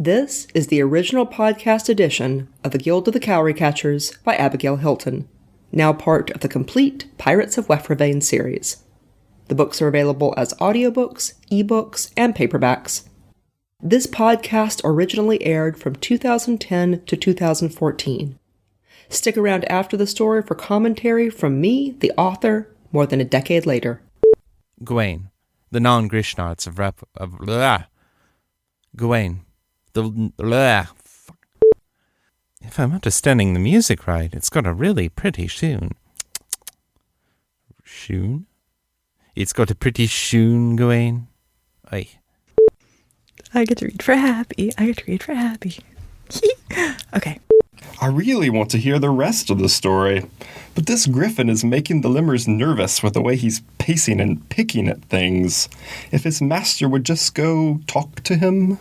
This is the original podcast edition of The Guild of the Cowry Catchers by Abigail Hilton, now part of the complete Pirates of Wefrevane series. The books are available as audiobooks, ebooks, and paperbacks. This podcast originally aired from 2010 to 2014. Stick around after the story for commentary from me, the author, more than a decade later. Gawain, the non-Grishnards of Gawain, If I'm understanding the music right, it's got a really pretty tune. Shoon? It's got a pretty shoon, Gawain. Aye. I get to read for Happy. Okay. I really want to hear the rest of the story, but this griffin is making the lemurs nervous with the way he's pacing and picking at things. If his master would just go talk to him.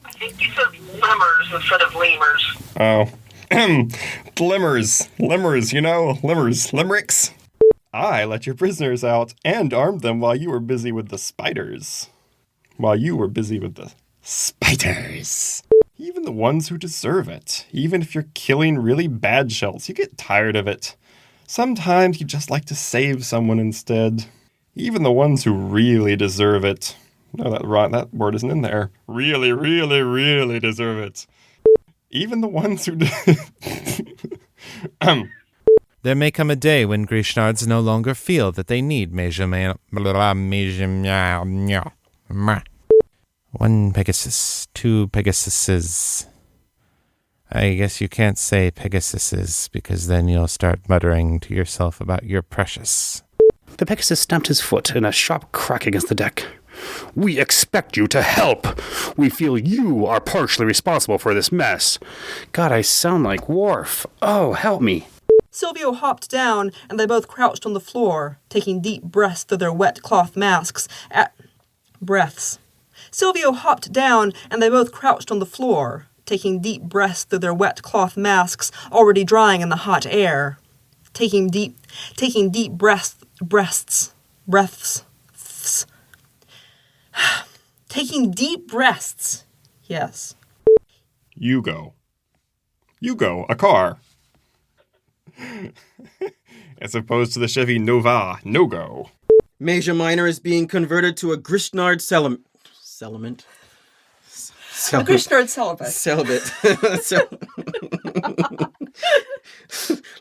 I think you said lemurs instead of lemurs. Oh. Lemurs, you know, limericks. I let your prisoners out and armed them while you were busy with the spiders. Even the ones who deserve it. Even if you're killing really bad shells, you get tired of it. Sometimes you just like to save someone instead. Even the ones who really deserve it. No, that word isn't in there. Really, really, really deserve it. Even the ones who... There may come a day when Grishnards no longer feel that they need one Pegasus, two Pegasuses. I guess you can't say Pegasuses, because then you'll start muttering to yourself about your precious. The Pegasus stamped his foot in a sharp crack against the deck. We expect you to help. We feel you are partially responsible for this mess. God, I sound like Worf. Oh, help me. Silvio hopped down, and they both crouched on the floor, taking deep breaths through their wet cloth masks. Silvio hopped down, and they both crouched on the floor, taking deep breaths through their wet cloth masks, already drying in the hot air. Taking deep breaths. Taking deep breaths. Yes. You go, a car. As opposed to the Chevy Nova, no-go. Major Minor is being converted to a Grishnard celibate. A Grishnard celibate.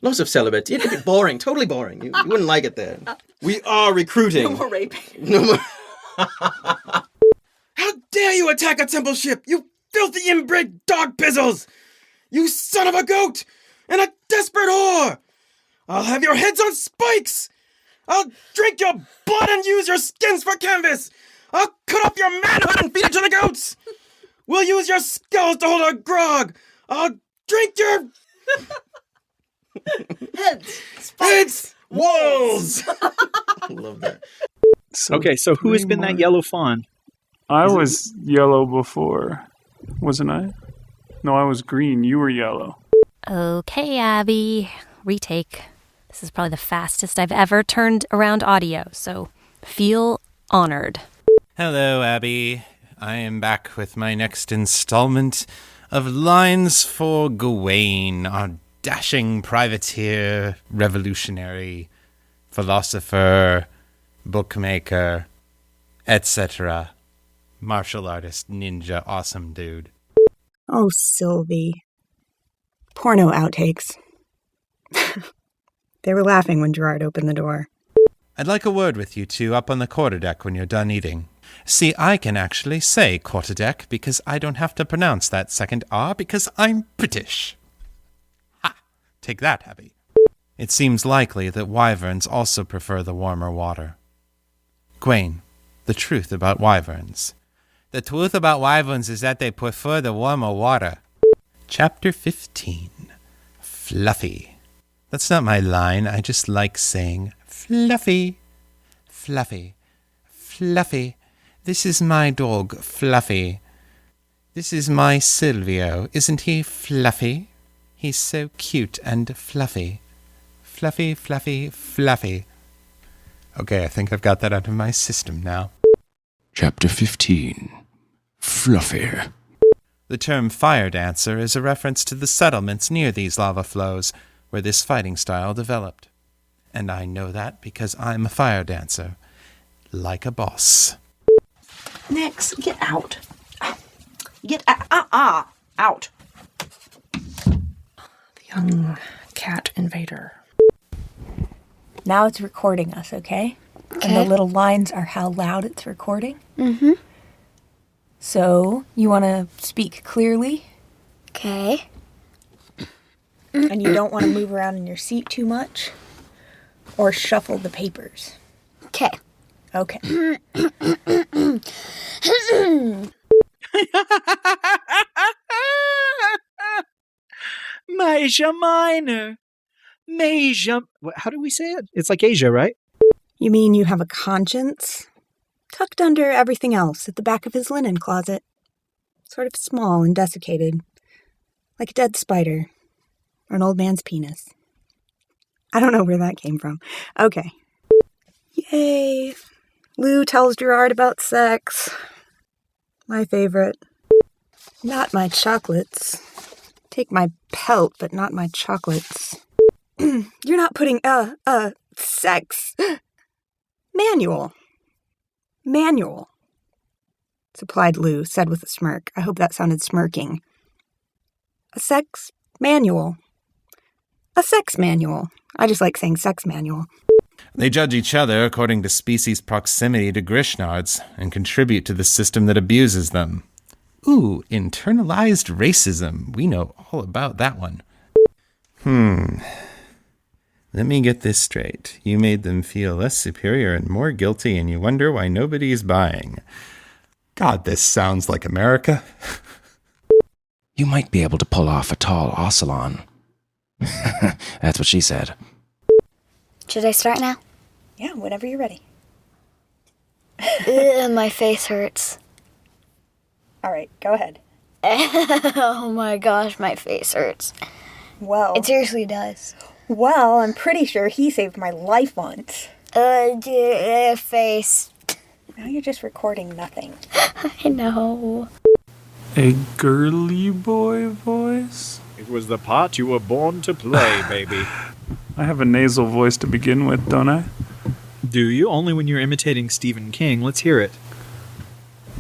Lots of celibate. It'd be boring, totally boring. You wouldn't like it there. We are recruiting. No more raping. No more. How dare you attack a temple ship, you filthy inbred dog pizzles! You son of a goat! And a desperate whore! I'll have your heads on spikes! I'll drink your blood and use your skins for canvas! I'll cut off your manhood and feed it to the goats! We'll use your skulls to hold our grog! I'll drink your... Heads! Walls! I love that. Okay, so who has been that yellow fawn? I was yellow before, wasn't I? No, I was green. You were yellow. Okay, Abby. Retake. This is probably the fastest I've ever turned around audio, so feel honored. Hello, Abby. I am back with my next installment of Lines for Gawain, our dashing privateer, revolutionary, philosopher, bookmaker, etc. Martial artist, ninja, awesome dude. Oh, Sylvie. Porno outtakes. They were laughing when Gerard opened the door. I'd like a word with you two up on the quarterdeck when you're done eating. See, I can actually say quarterdeck because I don't have to pronounce that second R because I'm British. Ha! Take that, Abby. It seems likely that wyverns also prefer the warmer water. Gawain, the truth about wyverns. The truth about wyverns is that they prefer the warmer water. Chapter 15. Fluffy. That's not my line, I just like saying Fluffy. Fluffy. Fluffy. This is my dog, Fluffy. This is my Silvio. Isn't he fluffy? He's so cute and fluffy. Fluffy, fluffy, fluffy. Okay, I think I've got that out of my system now. Chapter 15. Fluffy. The term fire dancer is a reference to the settlements near these lava flows where this fighting style developed. And I know that because I'm a fire dancer. Like a boss. Nix, get out. Get out. The young cat invader. Now it's recording us, okay? And the little lines are how loud it's recording. Mm-hmm. So, you want to speak clearly? Okay. And you don't want to move around in your seat too much? Or shuffle the papers? Okay. Okay. Major minor. Major. How do we say it? It's like Asia, right? You mean you have a conscience? Tucked under everything else at the back of his linen closet. Sort of small and desiccated. Like a dead spider. Or an old man's penis. I don't know where that came from. Okay. Yay. Lou tells Gerard about sex. My favorite. Not my chocolates. Take my pelt, but not my chocolates. You're not putting sex. Manual, supplied Lou, said with a smirk. I hope that sounded smirking. A sex manual. A sex manual. I just like saying sex manual. They judge each other according to species proximity to Grishnards and contribute to the system that abuses them. Ooh, internalized racism. We know all about that one. Let me get this straight. You made them feel less superior and more guilty, and you wonder why nobody's buying. God, this sounds like America. You might be able to pull off a tall Ocelon. That's what she said. Should I start now? Yeah, whenever you're ready. My face hurts. All right, go ahead. Oh my gosh, my face hurts. Well, It seriously does. Well, I'm pretty sure he saved my life once. Face. Now you're just recording nothing. I know. A girly boy voice? It was the part you were born to play, baby. I have a nasal voice to begin with, don't I? Do you? Only when you're imitating Stephen King. Let's hear it.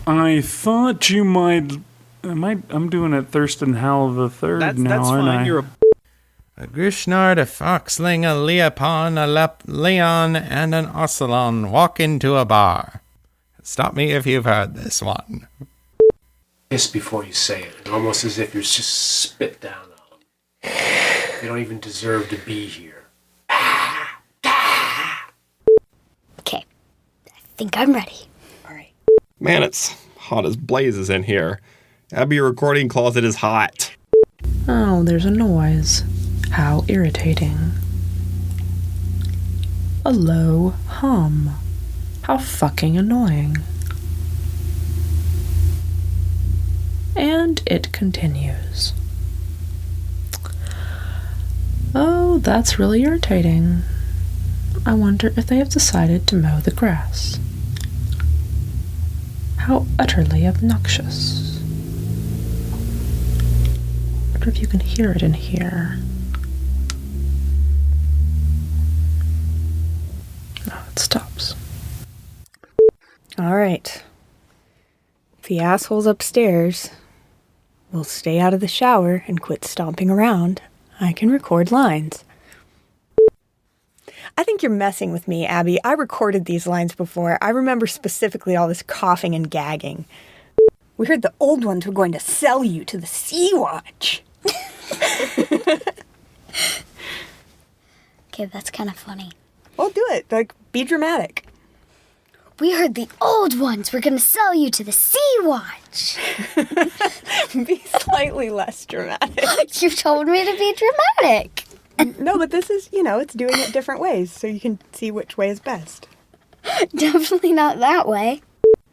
I thought you might... I'm doing it Thurston Howell the Third now, That's aren't fine. I? You're A Grishnard, a Foxling, a Leopon, a Leon, and an Ocelon walk into a bar. Stop me if you've heard this one. Hiss before you say it, almost as if you're just spit down on them. They don't even deserve to be here. Okay, I think I'm ready. All right. Man, it's hot as blazes in here. Abby, your recording closet is hot. Oh, there's a noise. How irritating. A low hum. How fucking annoying. And it continues. Oh, that's really irritating. I wonder if they have decided to mow the grass. How utterly obnoxious. I wonder if you can hear it in here. Oh, it stops. All right. If the assholes upstairs will stay out of the shower and quit stomping around, I can record lines. I think you're messing with me, Abby. I recorded these lines before. I remember specifically all this coughing and gagging. We heard the old ones were going to sell you to the Sea-Watch. Okay, that's kind of funny. Well, do it. Like, be dramatic. We heard the old ones were going to sell you to the Sea-Watch. Be slightly less dramatic. You told me to be dramatic. No, but this is, it's doing it different ways, so you can see which way is best. Definitely not that way.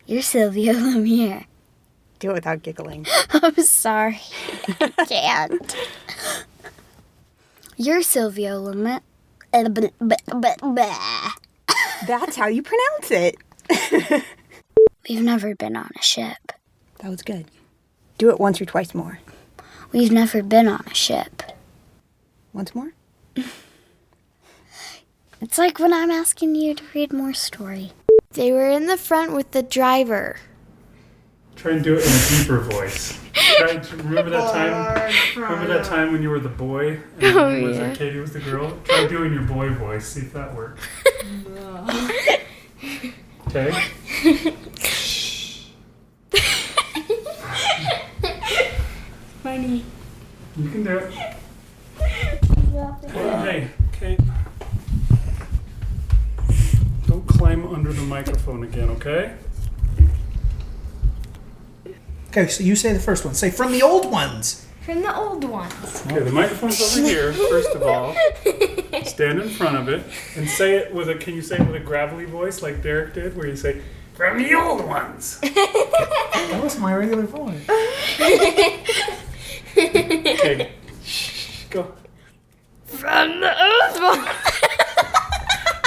You're Sylvia Lumiere. Do it without giggling. I'm sorry. I can't. You're Sylvia Lumiere. That's how you pronounce it. We've never been on a ship. That was good. Do it once or twice more. We've never been on a ship. Once more? It's like when I'm asking you to read more story. They were in the front with the driver. Try and do it in a deeper voice. Remember that time? Remember that time when you were the boy and Katie was the girl? Try doing your boy voice. See if that works. Okay. Funny. You can do it. Hey, Kate. Don't climb under the microphone again, okay? Okay, so you say the first one. Say, from the old ones. From the old ones. Okay, the microphone's over here, first of all. Stand in front of it and say it with a, can you say it with a gravelly voice like Derek did, where you say, from the old ones? That was my regular voice. Okay, go. From the old ones.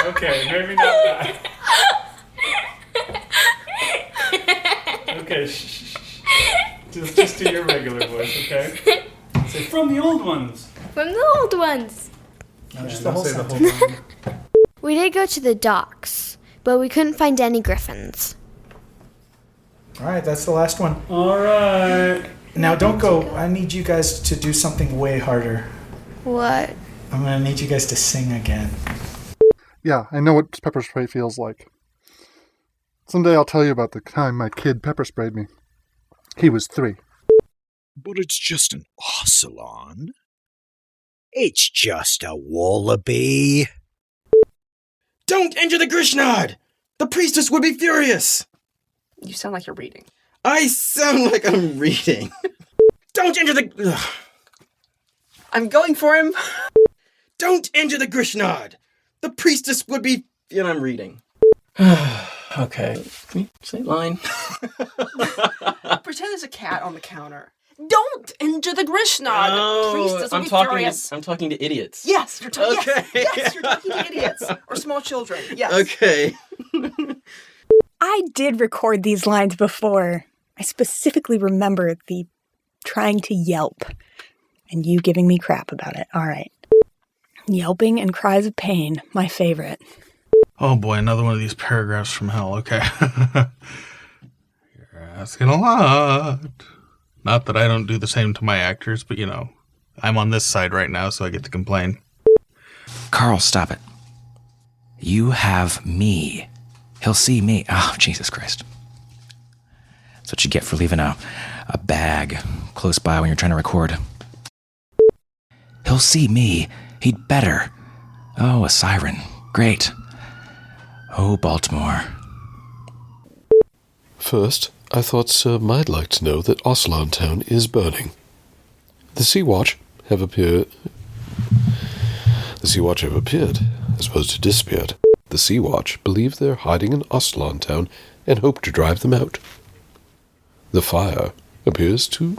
Okay, maybe not that. Okay, just do your regular voice, okay? Say, from the old ones. From the old ones. No, just Yeah, the whole say the sentence. whole thing. We did go to the docks, but we couldn't find any griffins. All right, that's the last one. All right. Now, don't go. I need you guys to do something way harder. What? I'm going to need you guys to sing again. Yeah, I know what pepper spray feels like. Someday I'll tell you about the time my kid pepper sprayed me. He was 3. But it's just an ocelot. It's just a wallaby. Don't enter the Grishnod! The priestess would be furious! You sound like you're reading. I sound like I'm reading. Don't enter the... Ugh. I'm going for him. Don't enter the Grishnod! The priestess would be... And I'm reading. Okay. Can you say line? Pretend there's a cat on the counter. Don't enter the Grishnod. Oh, Priestess will I'm be talking furious. I'm talking to idiots. Yes, you're talking. Okay. Yes, you're talking to idiots or small children. Yes. Okay. I did record these lines before. I specifically remember the trying to yelp and you giving me crap about it. All right. Yelping and cries of pain, my favorite. Oh boy, another one of these paragraphs from hell. Okay. You're asking a lot. Not that I don't do the same to my actors, but you know, I'm on this side right now, so I get to complain. Carl, stop it. You have me. He'll see me. Oh, Jesus Christ. That's what you get for leaving a bag close by when you're trying to record. He'll see me. He'd better. Oh, a siren. Great. Oh, Baltimore. First, I thought Sir might like to know that Ocelon Town is burning. The Sea Watch have appeared, as opposed to disappeared. The Sea Watch believe they're hiding in Ocelon Town and hope to drive them out. The fire appears to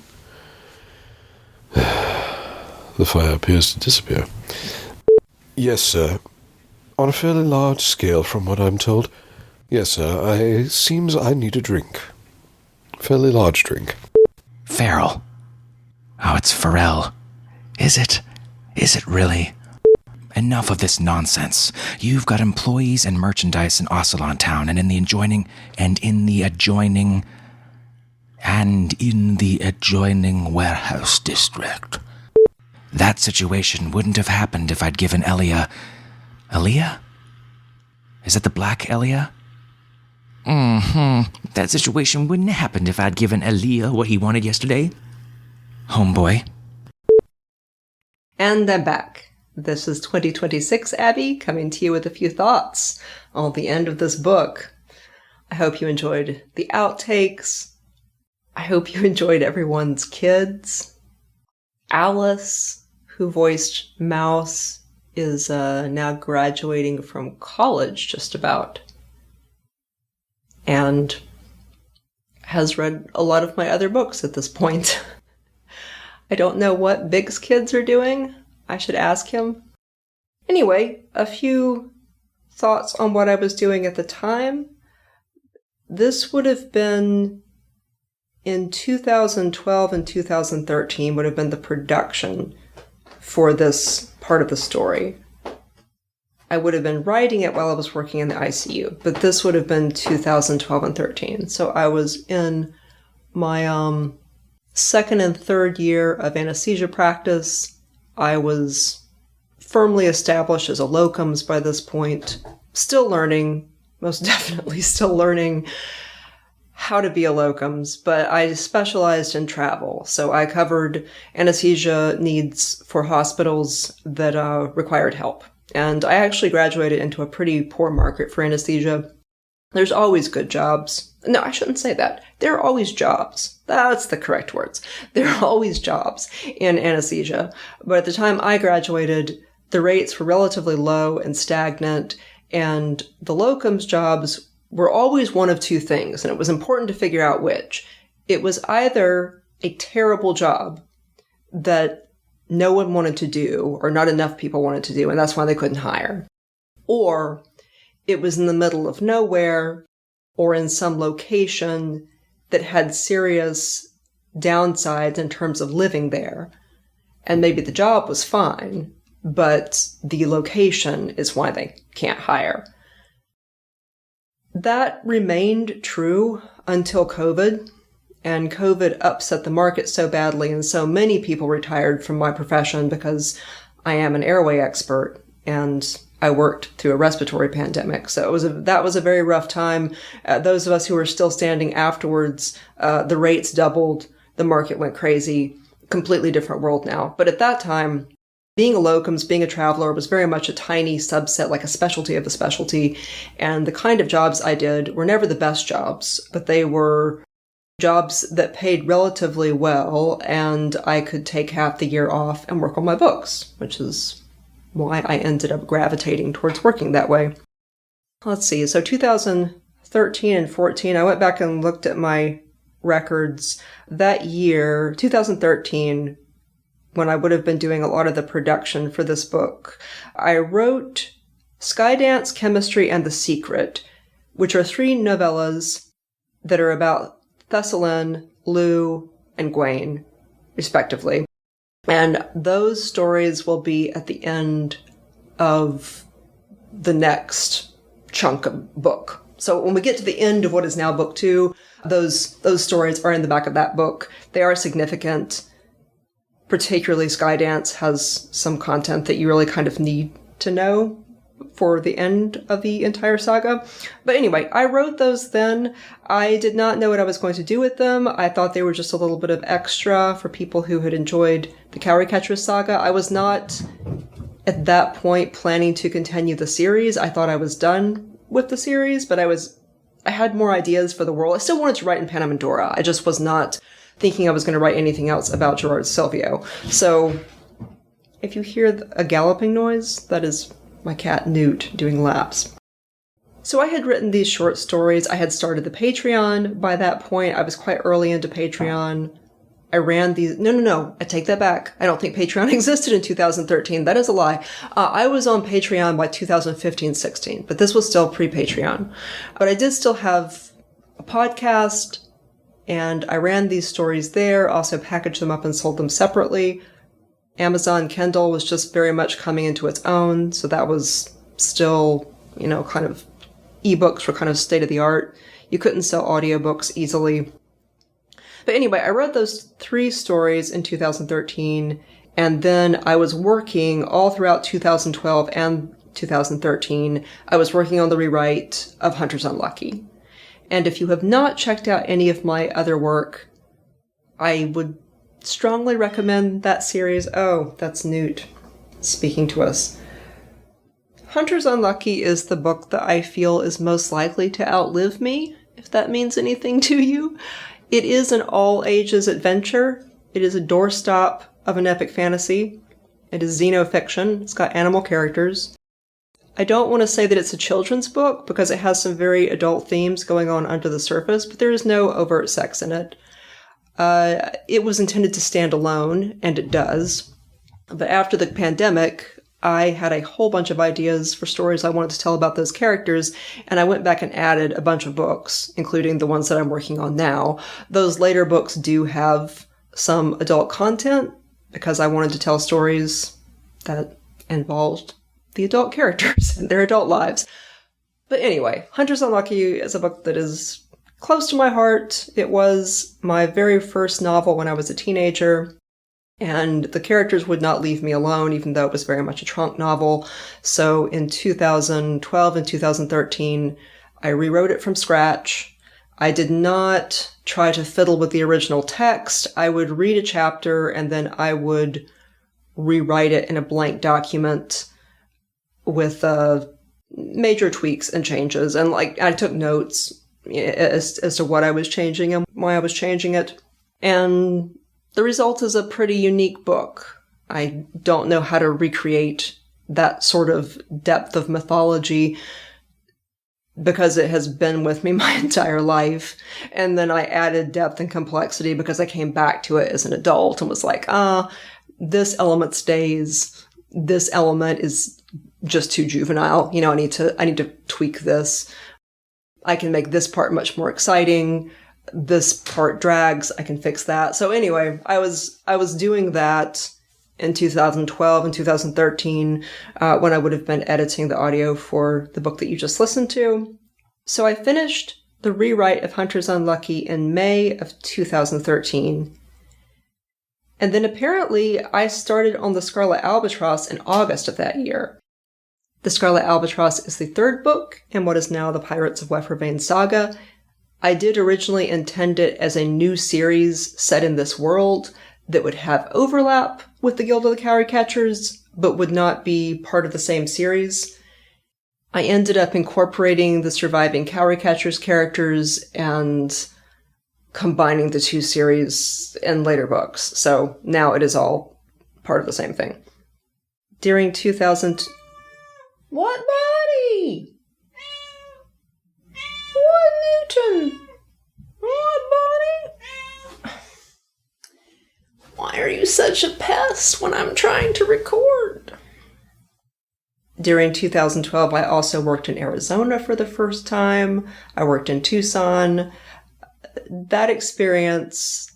disappear. Yes, sir. On a fairly large scale, from what I'm told. Yes, sir. Seems I need a drink. Fairly large drink. Farrell. Oh, it's Pharrell. Is it? Is it really? Enough of this nonsense. You've got employees and merchandise in Ocelon Town and in the adjoining warehouse district. That situation wouldn't have happened if I'd given Elia... Elia? Is it the black Elia? That situation wouldn't have happened if I'd given Elia what he wanted yesterday. Homeboy. And I'm back. This is 2026 Abby, coming to you with a few thoughts on the end of this book. I hope you enjoyed the outtakes. I hope you enjoyed everyone's kids. Alice, who voiced Mouse, is now graduating from college just about. And has read a lot of my other books at this point. I don't know what Big's kids are doing. I should ask him. Anyway, a few thoughts on what I was doing at the time. This would have been in 2012 and 2013 would have been the production for this part of the story. I would have been writing it while I was working in the ICU, but this would have been 2012 and 13. So I was in my second and third year of anesthesia practice. I was firmly established as a locums by this point, still learning, most definitely still learning how to be a locums, but I specialized in travel. So I covered anesthesia needs for hospitals that required help. And I actually graduated into a pretty poor market for anesthesia. There's always good jobs. No, I shouldn't say that. There are always jobs. That's the correct words. There are always jobs in anesthesia. But at the time I graduated, the rates were relatively low and stagnant, and the locums jobs were always one of two things, and it was important to figure out which. It was either a terrible job that no one wanted to do, or not enough people wanted to do, and that's why they couldn't hire. Or it was in the middle of nowhere, or in some location that had serious downsides in terms of living there. And maybe the job was fine, but the location is why they can't hire. That remained true until COVID, and COVID upset the market so badly, and so many people retired from my profession because I am an airway expert, and I worked through a respiratory pandemic. So that was a very rough time. Those of us who were still standing afterwards, the rates doubled, the market went crazy, completely different world now. But at that time, being a locums, being a traveler was very much a tiny subset, like a specialty of a specialty. And the kind of jobs I did were never the best jobs, but they were jobs that paid relatively well, and I could take half the year off and work on my books, which is why I ended up gravitating towards working that way. Let's see, so 2013 and 14, I went back and looked at my records. That year, 2013, when I would have been doing a lot of the production for this book, I wrote Skydance, Chemistry, and The Secret, which are 3 novellas that are about Thessalon, Lou, and Gwaine, respectively. And those stories will be at the end of the next chunk of book. So when we get to the end of what is now book 2, those stories are in the back of that book. They are significant. Particularly Skydance has some content that you really kind of need to know for the end of the entire saga. But anyway, I wrote those then. I did not know what I was going to do with them. I thought they were just a little bit of extra for people who had enjoyed the Cowry Catchers saga. I was not, at that point, planning to continue the series. I thought I was done with the series, but I had more ideas for the world. I still wanted to write in Panamindorah. I just was not thinking I was going to write anything else about Gerard Silvio. So if you hear a galloping noise, that is my cat Newt doing laps. So I had written these short stories. I had started the Patreon by that point. I was quite early into Patreon. I ran these... No, I take that back. I don't think Patreon existed in 2013. That is a lie. I was on Patreon by 2015-16, but this was still pre-Patreon. But I did still have a podcast, and I ran these stories there, also packaged them up and sold them separately. Amazon Kindle was just very much coming into its own, so that was still, kind of, ebooks were kind of state of the art. You couldn't sell audiobooks easily. But anyway, I wrote those 3 stories in 2013, and then I was working all throughout 2012 and 2013. I was working on the rewrite of Hunter's Unlucky. And if you have not checked out any of my other work, I would strongly recommend that series. Oh, that's Newt speaking to us. Hunter's Unlucky is the book that I feel is most likely to outlive me, if that means anything to you. It is an all-ages adventure. It is a doorstop of an epic fantasy. It is xenofiction. It's got animal characters. I don't want to say that it's a children's book because it has some very adult themes going on under the surface, but there is no overt sex in it. It was intended to stand alone, and it does. But after the pandemic, I had a whole bunch of ideas for stories I wanted to tell about those characters, and I went back and added a bunch of books, including the ones that I'm working on now. Those later books do have some adult content, because I wanted to tell stories that involved the adult characters and their adult lives. But anyway, Hunters Unlucky is a book that is close to my heart. It was my very first novel when I was a teenager, and the characters would not leave me alone, even though it was very much a trunk novel. So in 2012 and 2013, I rewrote it from scratch. I did not try to fiddle with the original text. I would read a chapter and then I would rewrite it in a blank document with major tweaks and changes. And I took notes as to what I was changing and why I was changing it. And the result is a pretty unique book. I don't know how to recreate that sort of depth of mythology because it has been with me my entire life. And then I added depth and complexity because I came back to it as an adult and was like, this element stays. This element is just too juvenile. I need to tweak this. I can make this part much more exciting. This part drags. I can fix that. So anyway, I was doing that in 2012 and 2013 when I would have been editing the audio for the book that you just listened to. So I finished the rewrite of Hunters Unlucky in May of 2013. And then apparently I started on the Scarlet Albatross in August of that year. The Scarlet Albatross is the third book in what is now the Pirates of Weathervane saga. I did originally intend it as a new series set in this world that would have overlap with the Guild of the Cowry Catchers, but would not be part of the same series. I ended up incorporating the surviving Cowry Catchers characters and combining the two series in later books. So now it is all part of the same thing. During 2000... What body? What Newton? What body? Why are you such a pest when I'm trying to record? During 2012, I also worked in Arizona for the first time. I worked in Tucson. That experience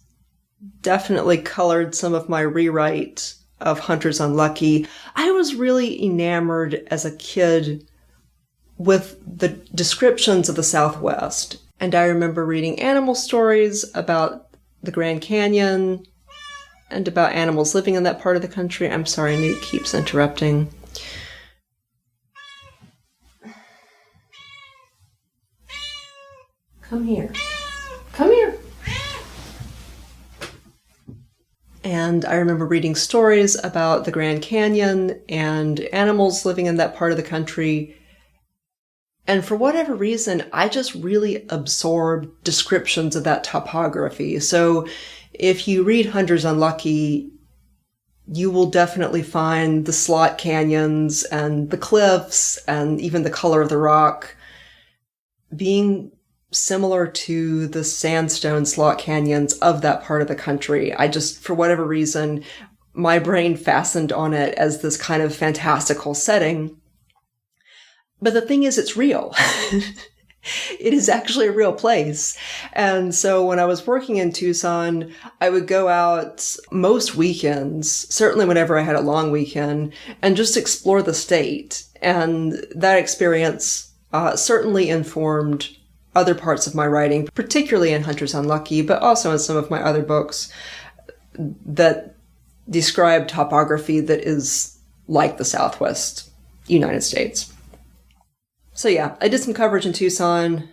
definitely colored some of my rewrite of Hunters Unlucky. I was really enamored as a kid with the descriptions of the Southwest. And I remember reading animal stories about the Grand Canyon and about animals living in that part of the country. I'm sorry, Newt keeps interrupting. Come here. Come here. And I remember reading stories about the Grand Canyon and animals living in that part of the country. And for whatever reason, I just really absorbed descriptions of that topography. So if you read Hunters Unlucky, you will definitely find the slot canyons and the cliffs and even the color of the rock being similar to the sandstone slot canyons of that part of the country. I just, for whatever reason, my brain fastened on it as this kind of fantastical setting. But the thing is, it's real. It is actually a real place. And so when I was working in Tucson, I would go out most weekends, certainly whenever I had a long weekend, and just explore the state. And that experience certainly informed other parts of my writing, particularly in Hunters Unlucky, but also in some of my other books that describe topography that is like the Southwest United States. So yeah, I did some coverage in Tucson.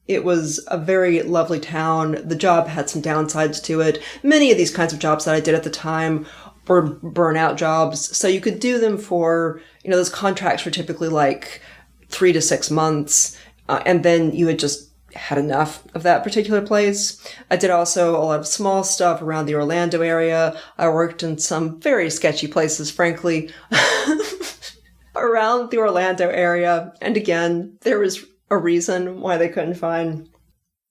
It was a very lovely town. The job had some downsides to it. Many of these kinds of jobs that I did at the time were burnout jobs. So you could do them for, those contracts were typically like 3 to 6 months. And then you had just had enough of that particular place. I did also a lot of small stuff around the Orlando area. I worked in some very sketchy places, frankly, around the Orlando area. And again, there was a reason why they couldn't find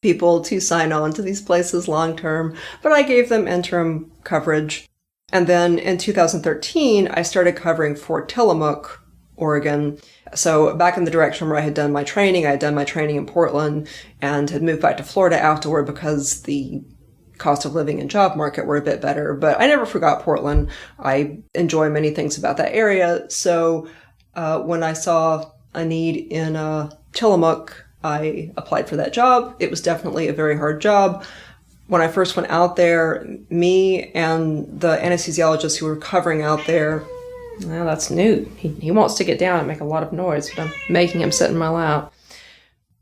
people to sign on to these places long term, but I gave them interim coverage. And then in 2013, I started covering Fort Tillamook, Oregon. So back in the direction where I had done my training, I had done my training in Portland and had moved back to Florida afterward because the cost of living and job market were a bit better. But I never forgot Portland. I enjoy many things about that area. So when I saw a need in Tillamook, I applied for that job. It was definitely a very hard job. When I first went out there, me and the anesthesiologists who were covering out there, well, that's Newt. He wants to get down and make a lot of noise, but I'm making him sit in my lap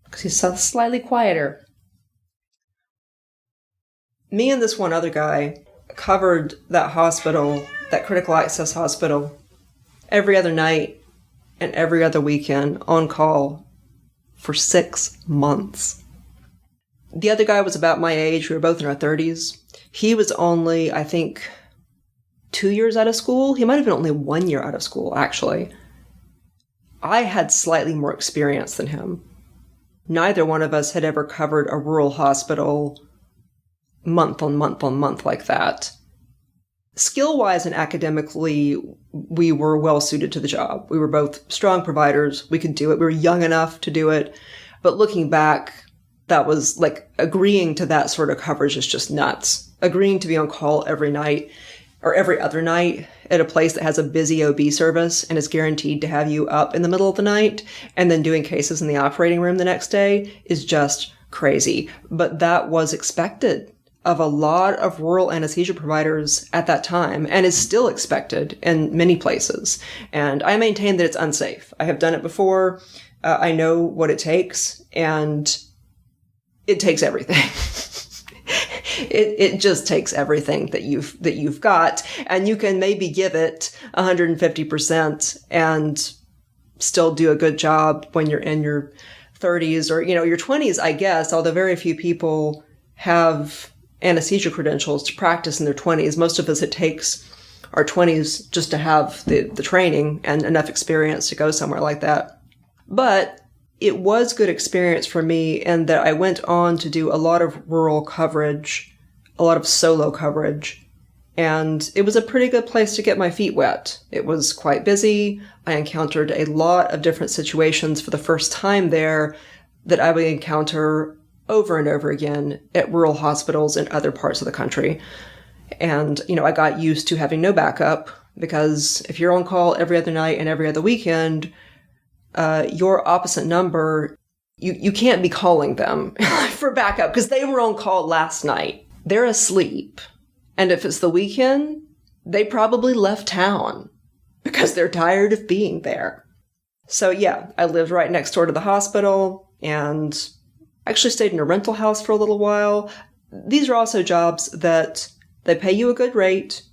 because he's slightly quieter. Me and this one other guy covered that hospital, that critical access hospital, every other night and every other weekend on call for 6 months. The other guy was about my age. We were both in our 30s. He was only, I think, 2 years out of school. He might have been only 1 year out of school, actually. I had slightly more experience than him. Neither one of us had ever covered a rural hospital month on month on month like that. Skill-wise and academically, we were well suited to the job. We were both strong providers. We could do it. We were young enough to do it. But looking back, that was like agreeing to that sort of coverage is just nuts. Agreeing to be on call every night or every other night at a place that has a busy OB service and is guaranteed to have you up in the middle of the night and then doing cases in the operating room the next day is just crazy. But that was expected of a lot of rural anesthesia providers at that time and is still expected in many places. And I maintain that it's unsafe. I have done it before. I know what it takes, and it takes everything. It just takes everything that you've got, and you can maybe give it 150% and still do a good job when you're in your 30s or your 20s, I guess. Although very few people have anesthesia credentials to practice in their 20s. Most of us, it takes our 20s just to have the training and enough experience to go somewhere like that. But it was good experience for me in that I went on to do a lot of rural coverage, a lot of solo coverage, and it was a pretty good place to get my feet wet. It was quite busy. I encountered a lot of different situations for the first time there that I would encounter over and over again at rural hospitals in other parts of the country. And, I got used to having no backup because if you're on call every other night and every other weekend, your opposite number, you can't be calling them for backup because they were on call last night. They're asleep. And if it's the weekend, they probably left town because they're tired of being there. So yeah, I lived right next door to the hospital and actually stayed in a rental house for a little while. These are also jobs that they pay you a good rate.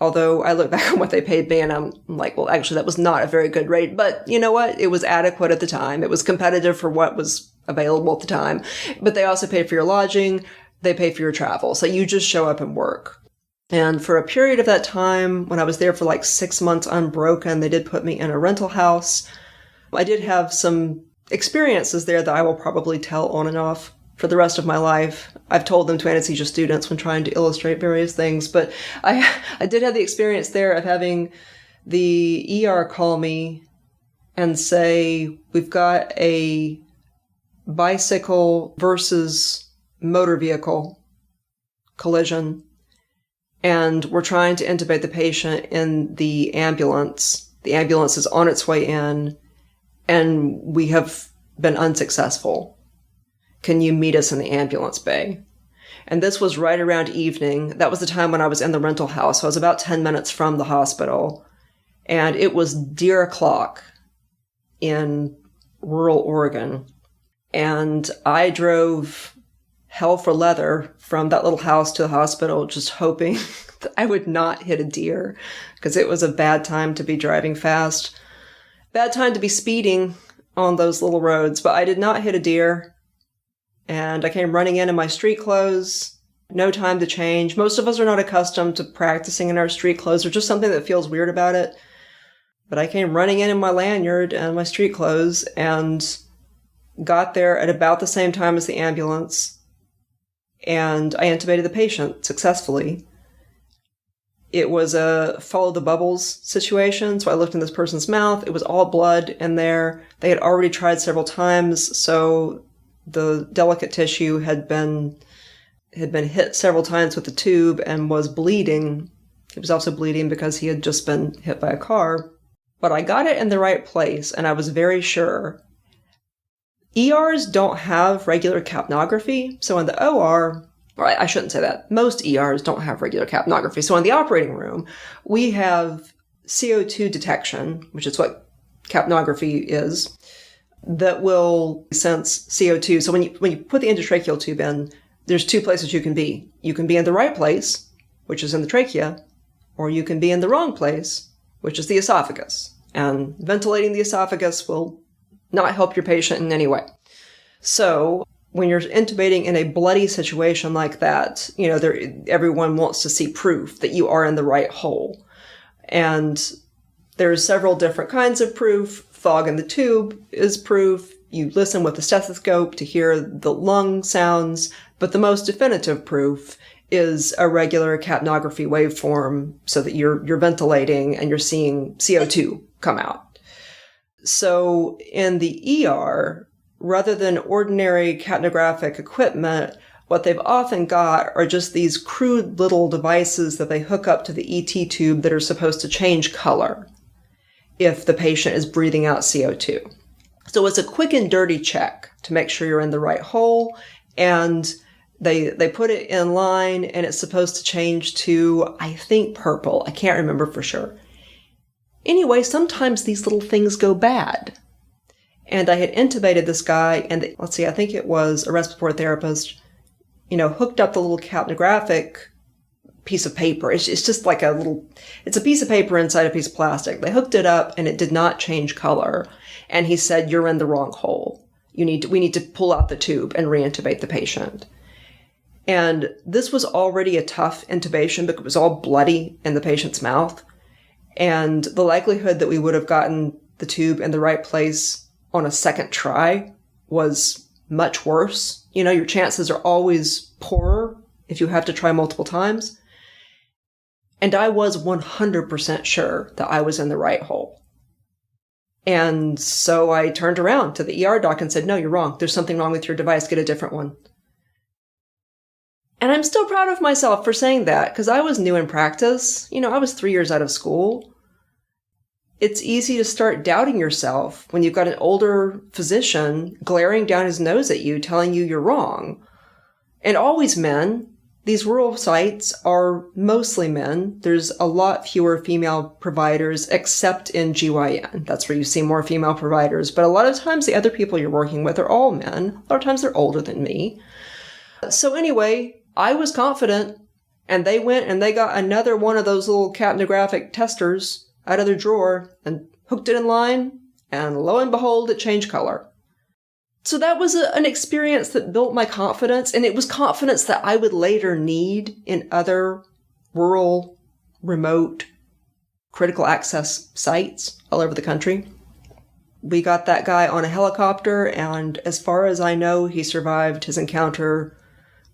Although I look back on what they paid me and I'm like, well, actually, that was not a very good rate. But you know what? It was adequate at the time. It was competitive for what was available at the time. But they also pay for your lodging. They pay for your travel. So you just show up and work. And for a period of that time, when I was there for like 6 months unbroken, they did put me in a rental house. I did have some experiences there that I will probably tell on and off for the rest of my life. I've told them to anesthesia students when trying to illustrate various things, but I did have the experience there of having the ER call me and say, we've got a bicycle versus motor vehicle collision, and we're trying to intubate the patient in the ambulance. The ambulance is on its way in, and we have been unsuccessful. Can you meet us in the ambulance bay? And this was right around evening. That was the time when I was in the rental house. So I was about 10 minutes from the hospital. And it was dear o'clock in rural Oregon. And I drove hell for leather from that little house to the hospital, just hoping that I would not hit a deer, because it was a bad time to be driving fast. Bad time to be speeding on those little roads. But I did not hit a deer. And I came running in my street clothes, no time to change. Most of us are not accustomed to practicing in our street clothes. There's just something that feels weird about it. But I came running in my lanyard and my street clothes and got there at about the same time as the ambulance. And I intubated the patient successfully. It was a follow the bubbles situation. So I looked in this person's mouth. It was all blood in there. They had already tried several times. So the delicate tissue had been hit several times with the tube and was bleeding. He was also bleeding because he had just been hit by a car. But I got it in the right place, and I was very sure. ERs don't have regular capnography. So in the OR, or I shouldn't say that. Most ERs don't have regular capnography. So in the operating room, we have CO2 detection, which is what capnography is, that will sense CO2. So when you put the endotracheal tube in, there's two places you can be. You can be in the right place, which is in the trachea, or you can be in the wrong place, which is the esophagus. And ventilating the esophagus will not help your patient in any way. So when you're intubating in a bloody situation like that, everyone wants to see proof that you are in the right hole. And there's several different kinds of proof. Fog in the tube is proof. You listen with a stethoscope to hear the lung sounds. But the most definitive proof is a regular capnography waveform so that you're ventilating and you're seeing CO2 come out. So in the ER, rather than ordinary capnographic equipment, what they've often got are just these crude little devices that they hook up to the ET tube that are supposed to change color if the patient is breathing out CO2. So it's a quick and dirty check to make sure you're in the right hole, and they put it in line, and it's supposed to change to, I think, purple. I can't remember for sure. Anyway, sometimes these little things go bad. And I had intubated this guy, and I think it was a respiratory therapist, hooked up the little capnographic piece of paper. It's just like it's a piece of paper inside a piece of plastic. They hooked it up, and it did not change color. And he said, "You're in the wrong hole. We need to pull out the tube and reintubate the patient." And this was already a tough intubation because it was all bloody in the patient's mouth. And the likelihood that we would have gotten the tube in the right place on a second try was much worse. Your chances are always poorer if you have to try multiple times. And I was 100% sure that I was in the right hole. And so I turned around to the ER doc and said, "No, you're wrong. There's something wrong with your device. Get a different one." And I'm still proud of myself for saying that because I was new in practice. I was 3 years out of school. It's easy to start doubting yourself when you've got an older physician glaring down his nose at you, telling you you're wrong. And always men. These rural sites are mostly men. There's a lot fewer female providers, except in GYN. That's where you see more female providers. But a lot of times the other people you're working with are all men. A lot of times they're older than me. So anyway, I was confident, and they went and they got another one of those little capnographic testers out of their drawer and hooked it in line, and lo and behold, it changed color. So that was an experience that built my confidence, and it was confidence that I would later need in other rural, remote, critical access sites all over the country. We got that guy on a helicopter, and as far as I know, he survived his encounter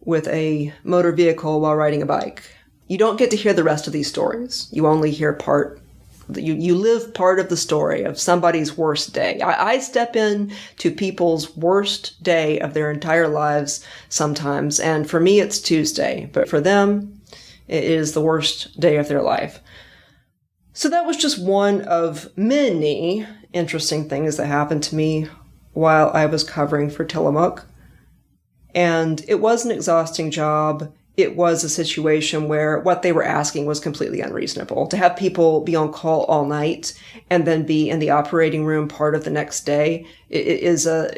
with a motor vehicle while riding a bike. You don't get to hear the rest of these stories. You only hear part. You live part of the story of somebody's worst day. I step in to people's worst day of their entire lives sometimes, and for me it's Tuesday, but for them it is the worst day of their life. So that was just one of many interesting things that happened to me while I was covering for Tillamook. And it was an exhausting job. It was a situation where what they were asking was completely unreasonable. To have people be on call all night and then be in the operating room part of the next day, it is an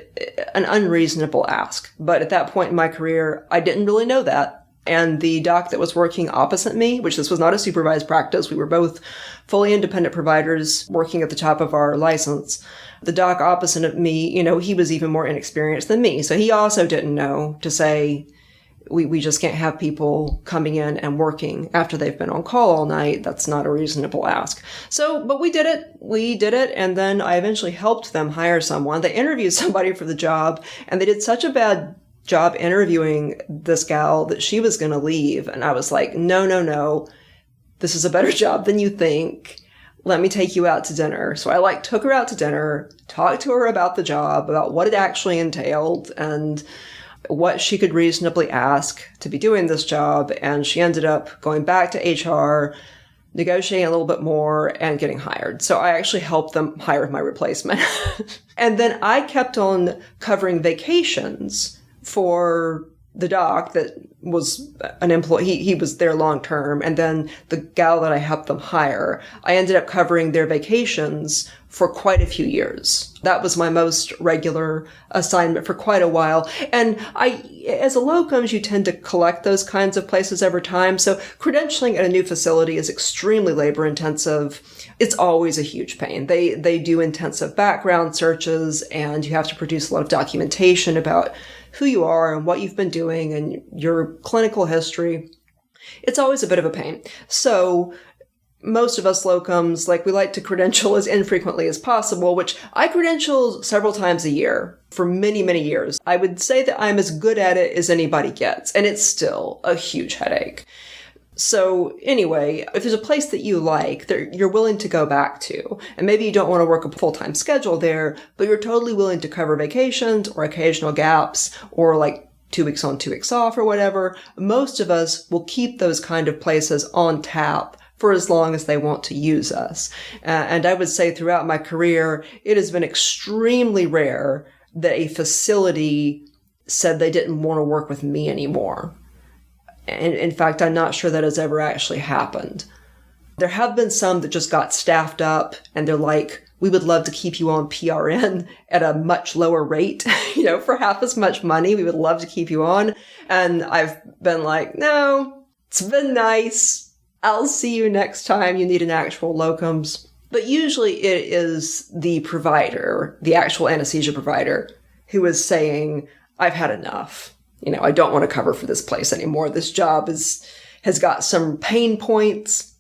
unreasonable ask. But at that point in my career, I didn't really know that. And the doc that was working opposite me, which this was not a supervised practice, we were both fully independent providers working at the top of our license. The doc opposite of me, he was even more inexperienced than me. So he also didn't know to say, we just can't have people coming in and working after they've been on call all night. That's not a reasonable ask. So, but we did it. And then I eventually helped them hire someone. They interviewed somebody for the job, and they did such a bad job interviewing this gal that she was going to leave. And I was like, no. this is a better job than you think. Let me take you out to dinner. So I took her out to dinner, talked to her about the job, about what it actually entailed and what she could reasonably ask to be doing this job. And she ended up going back to HR, negotiating a little bit more and getting hired. So I actually helped them hire my replacement. And then I kept on covering vacations for the doc that was an employee. He was there long term. And then the gal that I helped them hire, I ended up covering their vacations for quite a few years. That was my most regular assignment for quite a while. And as a locums, you tend to collect those kinds of places over time. So credentialing at a new facility is extremely labor intensive. It's always a huge pain. They do intensive background searches, and you have to produce a lot of documentation about who you are and what you've been doing and your clinical history. It's always a bit of a pain. So most of us locums, we like to credential as infrequently as possible, which I credential several times a year for many, many years. I would say that I'm as good at it as anybody gets, and it's still a huge headache. So anyway, if there's a place that you like, that you're willing to go back to, and maybe you don't want to work a full-time schedule there, but you're totally willing to cover vacations or occasional gaps or 2 weeks on, 2 weeks off or whatever, most of us will keep those kind of places on tap for as long as they want to use us. And I would say throughout my career, it has been extremely rare that a facility said they didn't want to work with me anymore. And in fact, I'm not sure that has ever actually happened. There have been some that just got staffed up and they're like, we would love to keep you on PRN at a much lower rate, for half as much money. We would love to keep you on. And I've been like, no, it's been nice. I'll see you next time you need an actual locums. But usually it is the provider, the actual anesthesia provider, who is saying, I've had enough. I don't want to cover for this place anymore. This job has got some pain points,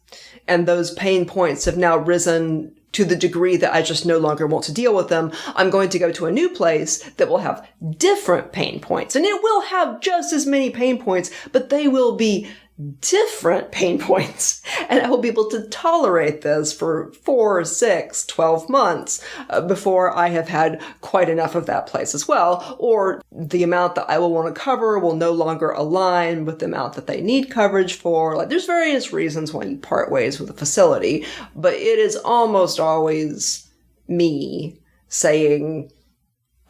and those pain points have now risen to the degree that I just no longer want to deal with them. I'm going to go to a new place that will have different pain points, and it will have just as many pain points, but they will be different pain points. And I will be able to tolerate this for 4, 6, 12 months before I have had quite enough of that place as well. Or the amount that I will want to cover will no longer align with the amount that they need coverage for. There's various reasons why you part ways with a facility, but it is almost always me saying,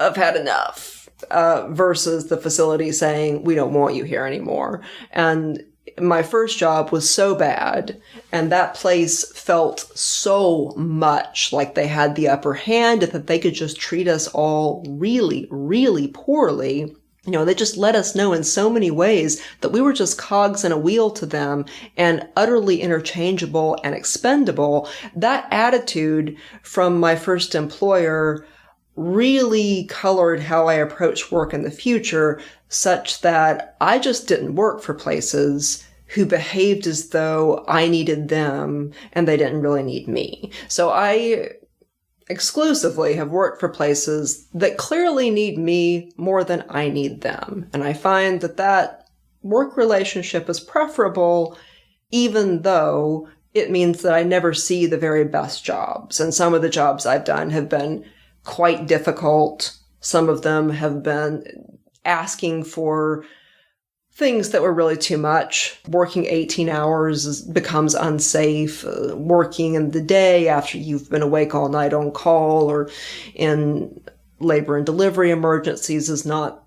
I've had enough, versus the facility saying, we don't want you here anymore. And my first job was so bad, and that place felt so much like they had the upper hand, that they could just treat us all really, really poorly. They just let us know in so many ways that we were just cogs in a wheel to them and utterly interchangeable and expendable. That attitude from my first employer really colored how I approach work in the future, such that I just didn't work for places who behaved as though I needed them and they didn't really need me. So I exclusively have worked for places that clearly need me more than I need them. And I find that work relationship is preferable, even though it means that I never see the very best jobs. And some of the jobs I've done have been quite difficult. Some of them have been asking for things that were really too much. Working 18 hours becomes unsafe. Working in the day after you've been awake all night on call or in labor and delivery emergencies is not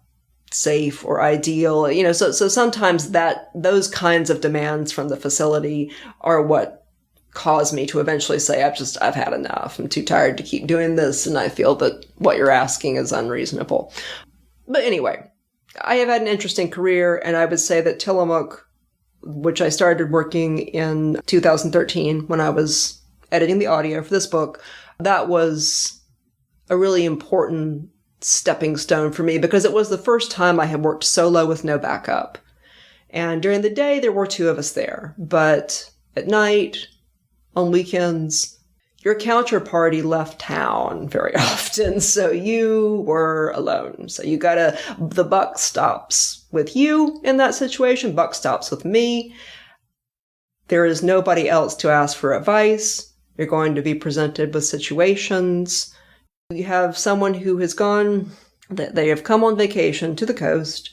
safe or ideal. So sometimes those kinds of demands from the facility are what caused me to eventually say, I've had enough. I'm too tired to keep doing this, and I feel that what you're asking is unreasonable. But anyway, I have had an interesting career, and I would say that Tillamook, which I started working in 2013 when I was editing the audio for this book, that was a really important stepping stone for me because it was the first time I had worked solo with no backup. And during the day, there were 2 of us there, but at night, on weekends, your counterparty left town very often, so you were alone. So the buck stops with you in that situation, buck stops with me. There is nobody else to ask for advice. You're going to be presented with situations. You have someone who has gone, they have come on vacation to the coast,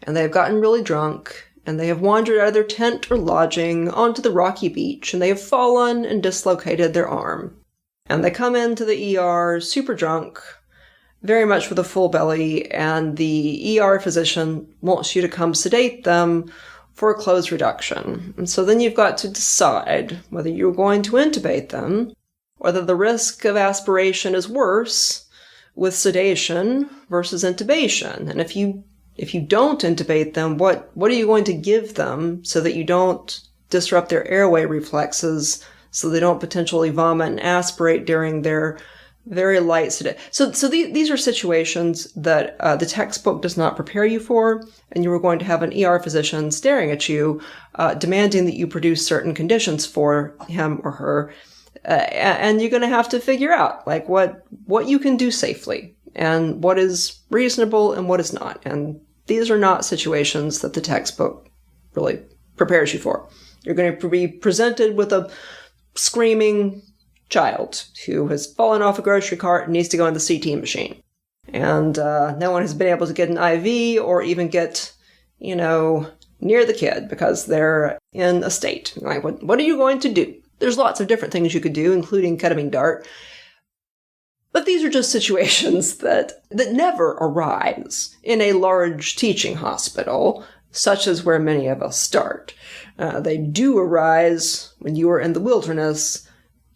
and they have gotten really drunk, and they have wandered out of their tent or lodging onto the rocky beach, and they have fallen and dislocated their arm. And they come into the ER super drunk, very much with a full belly, and the ER physician wants you to come sedate them for a close reduction. And so then you've got to decide whether you're going to intubate them, whether the risk of aspiration is worse with sedation versus intubation. And if you don't intubate them, what are you going to give them so that you don't disrupt their airway reflexes, so they don't potentially vomit and aspirate during their very light sedation? So these are situations that the textbook does not prepare you for, and you are going to have an ER physician staring at you, demanding that you produce certain conditions for him or her, and you're going to have to figure out like what you can do safely and what is reasonable and what is not. And these are not situations that the textbook really prepares you for. You're going to be presented with a screaming child who has fallen off a grocery cart and needs to go in the CT machine. And no one has been able to get an IV or even get, near the kid because they're in a state. Like, what are you going to do? There's lots of different things you could do, including ketamine dart. But these are just situations that never arise in a large teaching hospital, such as where many of us start. They do arise when you are in the wilderness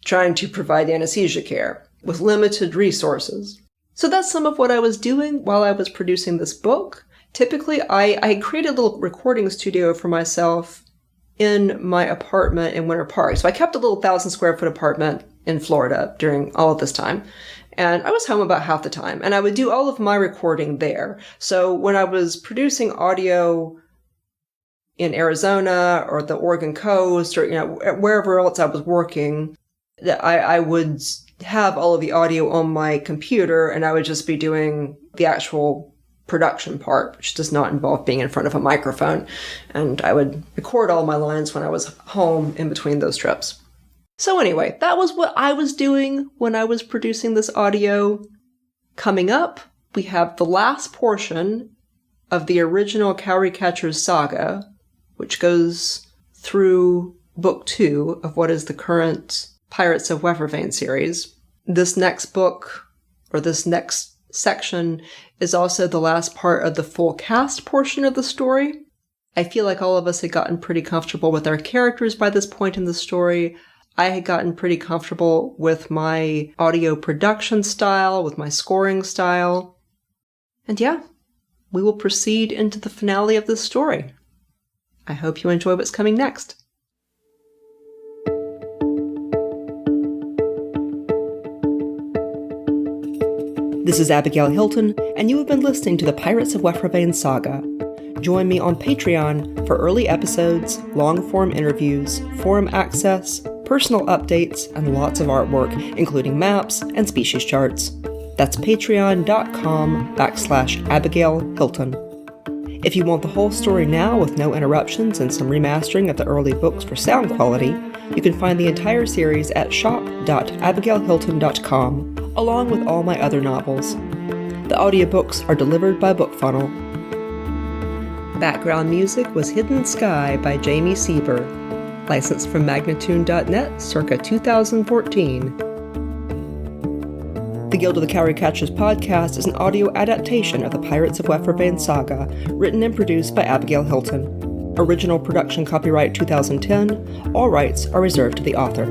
trying to provide anesthesia care with limited resources. So that's some of what I was doing while I was producing this book. Typically, I created a little recording studio for myself in my apartment in Winter Park. So I kept a little 1,000 square foot apartment in Florida during all of this time. And I was home about half the time, and I would do all of my recording there. So when I was producing audio in Arizona or the Oregon coast or, wherever else I was working, I would have all of the audio on my computer, and I would just be doing the actual production part, which does not involve being in front of a microphone. And I would record all my lines when I was home in between those trips. So anyway, that was what I was doing when I was producing this audio. Coming up, we have the last portion of the original Cowry Catchers saga, which goes through book 2 of what is the current Pirates of Wefervain series. This next book, or this next section, is also the last part of the full cast portion of the story. I feel like all of us had gotten pretty comfortable with our characters by this point in the story. I had gotten pretty comfortable with my audio production style, with my scoring style. And yeah, we will proceed into the finale of this story. I hope you enjoy what's coming next. This is Abigail Hilton, and you have been listening to the Pirates of Wefervain saga. Join me on Patreon for early episodes, long-form interviews, forum access, personal updates, and lots of artwork, including maps and species charts. That's patreon.com/Abigail Hilton. If you want the whole story now with no interruptions and some remastering of the early books for sound quality, you can find the entire series at shop.abigailhilton.com, along with all my other novels. The audiobooks are delivered by BookFunnel. Background music was Hidden Sky by Jamie Sieber, licensed from Magnatune.net circa 2014. The Guild of the Cowry Catchers podcast is an audio adaptation of the Pirates of Wefervain saga, written and produced by Abigail Hilton. Original production copyright 2010. All rights are reserved to the author.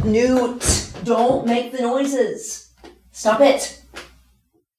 Newt, don't make the noises. Stop it.